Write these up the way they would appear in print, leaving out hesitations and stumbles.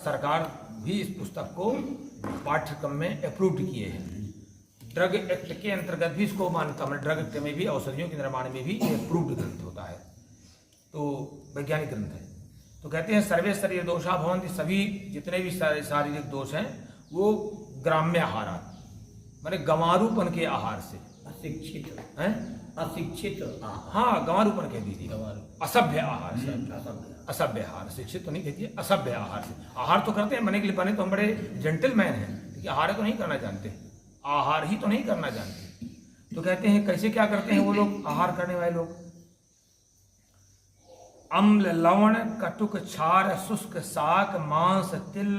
सरकार भी इस पुस्तक को पाठ्यक्रम में अप्रूव्ड किए हैं। ड्रग एक्ट के अंतर्गत भी इसको मान्यता मिली, ड्रग एक्ट में भी औषधियों के निर्माण में भी ये अप्रूव्ड ग्रंथ होता है, तो वैज्ञानिक ग्रंथ है। तो कहते हैं सर्वे शरीर दोषा भवन्ति, सभी जितने भी शारीरिक दोष हैं वो ग्राम्य आहारात, माने गंवारूपन के आहार से, अशिक्षित हैं अशिक्षित आहार, हाँ गंवारूपन कह दीजिए, असभ्य आहार से, असभ्य आहार, शिक्षित तो नहीं कहती, असभ्य आहार से। आहार तो करते हैं, बने के लिए बने तो हम बड़े जेंटलमैन हैं, लेकिन आहार तो नहीं करना जानते, आहार ही तो नहीं करना जानते। तो कहते हैं कैसे क्या करते हैं वो लोग आहार करने वाले लोग, अम्ल लवण कटुक क्षार शुष्क शाक मांस तिल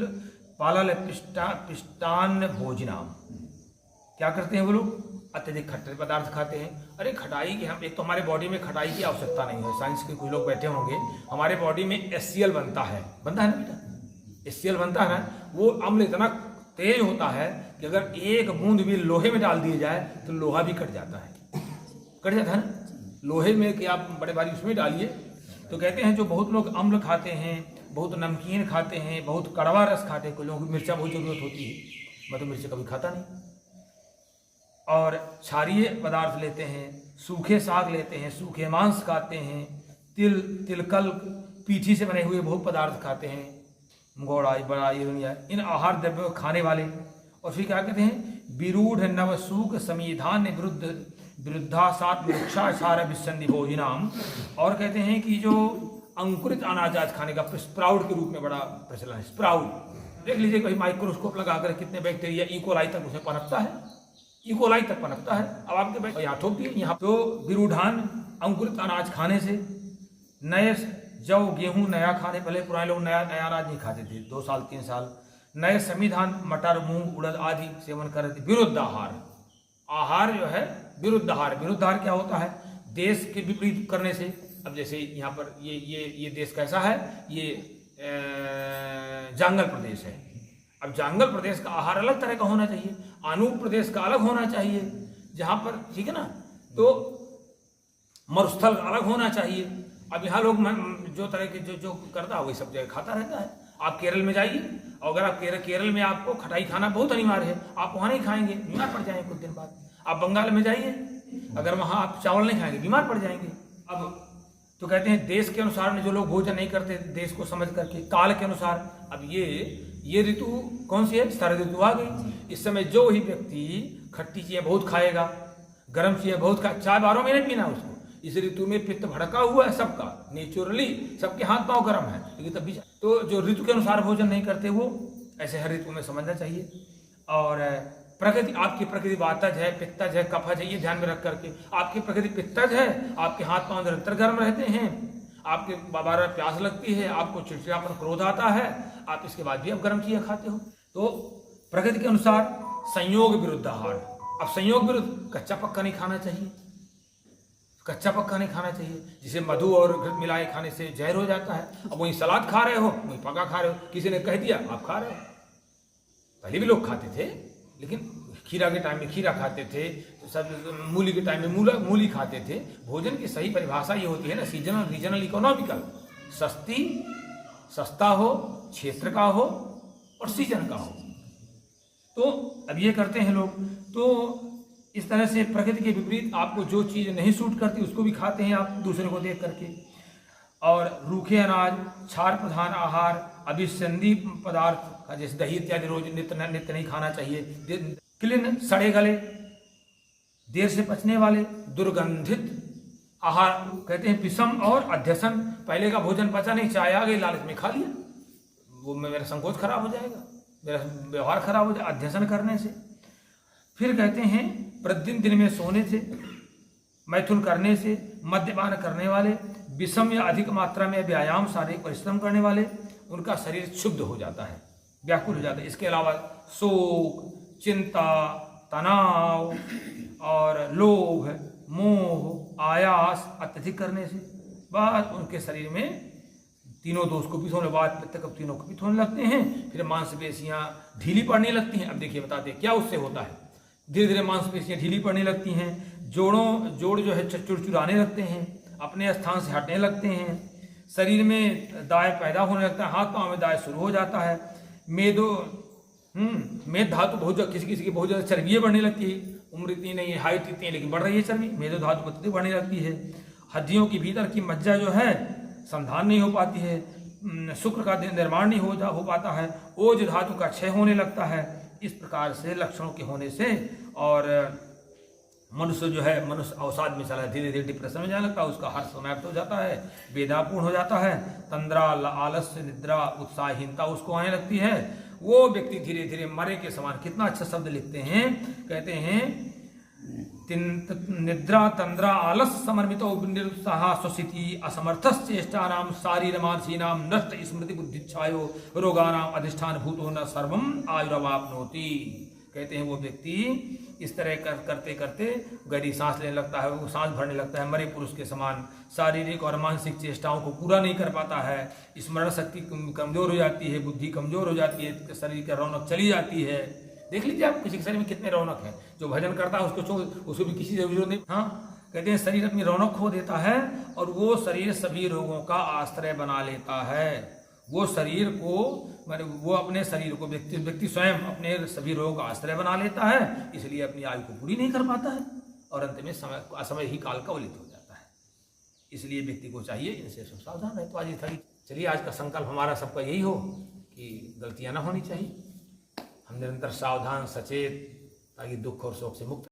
पालल पिष्टान्न भोजनाम। क्या करते हैं वो लोग, अत्यधिक खट्टे पदार्थ खाते हैं। अरे खटाई की, हम एक तो हमारे बॉडी में खटाई की आवश्यकता नहीं है, साइंस के कुछ लोग बैठे होंगे, हमारे बॉडी में HCl बनता है ना बेटा, HCl बनता है ना, वो अम्ल इतना तेज होता है कि अगर एक बूंद भी लोहे में डाल दिया जाए तो लोहा भी कट जाता है ना, लोहे में कि आप बड़े भारी उसमें डालिए। तो कहते हैं जो बहुत लोग अम्ल खाते हैं, बहुत नमकीन खाते हैं, बहुत कड़वा रस खाते हैं, कोई लोगों को मिर्चा बहुत जरूरत होती है, मैं तो मिर्च कभी खाता नहीं, और क्षारीय पदार्थ लेते हैं, सूखे साग लेते हैं, सूखे मांस खाते हैं, तिलकल पीठी से बने हुए बहुत पदार्थ खाते हैं, गोड़ाई बड़ाई इन आहार द्रव्यों खाने वाले। और फिर क्या कहते हैं, विरूढ़ नवसूक समीधान विरुद्धासात वृक्षाचार विसंधि भोजनाम। और कहते हैं कि जो अंकुरित अनाज खाने का स्प्राउट के रूप में बड़ा प्रचलन है, स्प्राउट देख लीजिए, कहीं माइक्रोस्कोप लगाकर कितने बैक्टीरिया इकोलाई तक उसमें पनपता है, इकोलाई तक पनपता है। अब आपके यहाँ ठोक दिए यहाँ, तो विरूढ़ान अंकुरित अनाज खाने से, नए जौ गेहूं नया खाने, पहले पुराने लोग नया अनाज नहीं खाते थे, 2 साल 3 साल, नए संविधान मटर मूंग उड़द आदि सेवन कर रहे थे। विरुद्ध आहार, आहार जो है विरुद्ध आहार, विरुद्ध आहार क्या होता है, देश के विपरीत करने से। अब जैसे यहाँ पर ये देश कैसा है, ये जंगल प्रदेश है, अब जंगल प्रदेश का आहार अलग तरह का होना चाहिए, अनूप प्रदेश का अलग होना चाहिए, जहाँ पर ठीक है ना, तो मरुस्थल अलग होना चाहिए। अब यहाँ लोग जो तरह के जो करता है वही सब जगह खाता रहता है। आप केरल में जाइए, और अगर आप केरल में आपको खटाई खाना बहुत अनिवार्य है, आप वहाँ नहीं खाएंगे, बीमार पड़ जाएंगे कुछ दिन बाद। आप बंगाल में जाइए, अगर वहाँ आप चावल नहीं खाएंगे, बीमार पड़ जाएंगे। अब तो कहते हैं देश के अनुसार जो लोग भोजन नहीं करते, देश को समझ करके, काल के अनुसार। अब ये ऋतु कौन सी है, शरद ऋतु आ गई। इस समय जो ही व्यक्ति खट्टी चीजें बहुत खाएगा, गर्म चीजें बहुत खाए, चाय 12 महीने पीना उसको। इस ऋतु में पित्त भड़का हुआ है सबका, नेचुरली सबके हाथ पांव गर्म है, लेकिन तब भी तो जो ऋतु के अनुसार भोजन नहीं करते वो ऐसे हर ऋतु में समझना चाहिए। और प्रकृति, आपकी प्रकृति वातज है, पित्तज है, कफज है, ये ध्यान में रख करके। आपकी प्रकृति पित्तज है, आपके हाथ पांव निरंतर गर्म रहते हैं, आपके बार प्यास लगती है, आपको चिड़चिड़ापन क्रोध आता है, आप इसके बाद भी आप गर्म चीजें खाते हो। तो प्रकृति के अनुसार संयोग विरुद्ध आहार। अब संयोग विरुद्ध, कच्चा पक्का नहीं खाना चाहिए, कच्चा पक्का नहीं खाना चाहिए, जिसे मधु और घृत मिलाए खाने से जहर हो जाता है। अब वही सलाद खा रहे हो, वही पका खा रहे हो, किसी ने कह दिया आप खा रहे हो। पहले भी लोग खाते थे, लेकिन खीरा के टाइम में खीरा खाते थे, सब मूली के टाइम में मूली खाते थे। भोजन की सही परिभाषा ये होती है ना, सीजनल रीजनल इकोनॉमिकल, सस्ता हो, क्षेत्र का हो और सीजन का हो। तो अब ये करते हैं लोग। तो इस तरह से प्रकृति के विपरीत आपको जो चीज़ नहीं सूट करती उसको भी खाते हैं आप दूसरे को देख करके। और रूखे अनाज, क्षार प्रधान आहार, अभिसंधि पदार्थ जैसे दही इत्यादि रोज नित्य नहीं खाना चाहिए। क्लीन, सड़े गले, देर से पचने वाले, दुर्गंधित आहार कहते हैं। पिसम और अध्यसन, पहले का भोजन पचा नहीं, चाय आ गई, लालच में खा लिया, वो मेरा संकोच खराब हो जाएगा, मेरा व्यवहार खराब हो जाएगा अध्यसन करने से। फिर कहते हैं प्रतिदिन दिन में सोने से, मैथुन करने से, मद्यपान करने वाले, विषम या अधिक मात्रा में व्यायाम शारीरिक परिश्रम करने वाले, उनका शरीर क्षुब्ध हो जाता है, व्याकुल हो जाता है। इसके अलावा शोक, चिंता, तनाव और लोभ, मोह, आयास अत्यधिक करने से बस उनके शरीर में तीनों दोष को भी होने बाद तक तीनों को भी होने लगते हैं। फिर मांसपेशियां ढीली पड़ने लगती हैं। अब देखिए बताते हैं क्या उससे होता है। धीरे धीरे मांसपेशियां ढीली पड़ने लगती हैं, जोड़ जो है चुड़चुड़ाने लगते हैं, अपने स्थान से हटने लगते हैं, शरीर में दाय पैदा होने लगता है, हाथ पांव में दाय शुरू हो जाता है, मेदो मेद धातु बहुत, किसी किसी की बहुत ज़्यादा चर्बी बढ़ने लगती है, उम्र इतनी नहीं है, हाइट इतनी है लेकिन बढ़ रही है चर्बी, मेदो धातु बहुत बढ़ने लगती है। हड्डियों की भीतर की मज्जा जो है संधान नहीं हो पाती है, शुक्र का निर्माण नहीं हो पाता है, ओज धातु का क्षय होने लगता है। इस प्रकार से लक्षणों के होने से और मनुष्य जो है, मनुष्य अवसाद में चला है, धीरे धीरे डिप्रेशन में जाने लगता है, उसका हर्ष समाप्त हो जाता है, बेदापूर्ण हो जाता है, तंद्रा, आलस्य, निद्रा, उत्साहहीनता उसको आने लगती है। वो व्यक्ति धीरे धीरे मरे के समान, कितना अच्छा शब्द लिखते हैं, कहते हैं निद्रा तंद्रा आलस्य समर्मितो निरुत्साह स्वसिति असमर्थश्चेष्टानां शारीर मानसीनां नष्ट स्मृति बुद्धिच्छायो रोगानां अधिष्ठान भूतो न सर्वम आयुरवाप्नोति। कहते हैं वो व्यक्ति इस तरह करते करते गहरी सांस लेने लगता है, वो सांस भरने लगता है, मरे पुरुष के समान शारीरिक और मानसिक चेष्टाओं को पूरा नहीं कर पाता है, स्मरण शक्ति कमजोर हो जाती है, बुद्धि कमजोर हो जाती है, शरीर की रौनक चली जाती है। देख लीजिए आप किसी के शरीर में कितने रौनक है, जो भजन करता है उसको भी किसी से जरूरत नहीं। हाँ, कहते हैं शरीर अपनी रौनक खो देता है और वो शरीर सभी रोगों का आश्रय बना लेता है। वो शरीर को वो अपने शरीर को व्यक्ति स्वयं अपने सभी रोगों का आश्रय बना लेता है, इसलिए अपनी आयु को पूरी नहीं कर पाता है और अंत में असमय ही काल का वलित हो जाता है। इसलिए व्यक्ति को चाहिए इनसे सब सावधान है। तो आज थोड़ी चलिए, आज का संकल्प हमारा सबका यही हो कि गलतियां ना होनी चाहिए, हम निरंतर सावधान सचेत, ताकि दुख और शोक से मुक्त